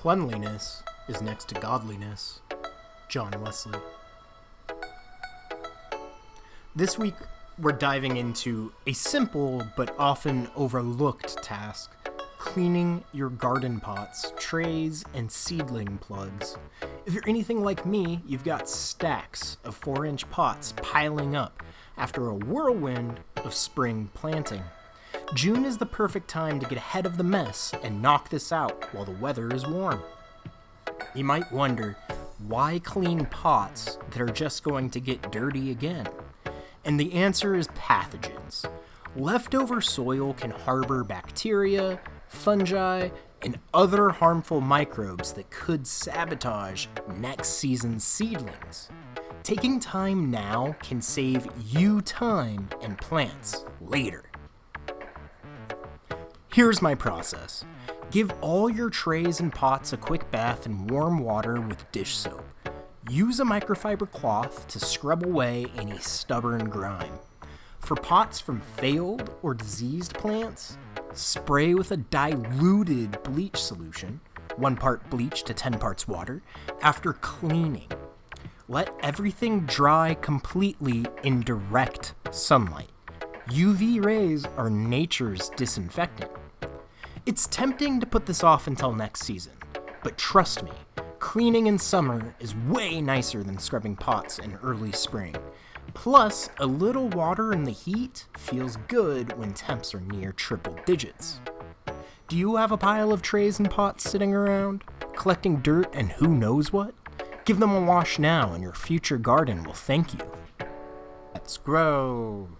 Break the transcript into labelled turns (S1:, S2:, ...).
S1: Cleanliness is next to godliness. John Wesley. This week, we're diving into a simple but often overlooked task: cleaning your garden pots, trays, and seedling plugs. If you're anything like me, you've got stacks of 4-inch pots piling up after a whirlwind of spring planting. June is the perfect time to get ahead of the mess and knock this out while the weather is warm. You might wonder, why clean pots that are just going to get dirty again? And the answer is pathogens. Leftover soil can harbor bacteria, fungi, and other harmful microbes that could sabotage next season's seedlings. Taking time now can save you time and plants later. Here's my process. Give all your trays and pots a quick bath in warm water with dish soap. Use a microfiber cloth to scrub away any stubborn grime. For pots from failed or diseased plants, spray with a diluted bleach solution, 1 part bleach to 10 parts water, after cleaning. Let everything dry completely in direct sunlight. UV rays are nature's disinfectant. It's tempting to put this off until next season, but trust me, cleaning in summer is way nicer than scrubbing pots in early spring. Plus, a little water in the heat feels good when temps are near triple digits. Do you have a pile of trays and pots sitting around, collecting dirt and who knows what? Give them a wash now and your future garden will thank you. Let's grow!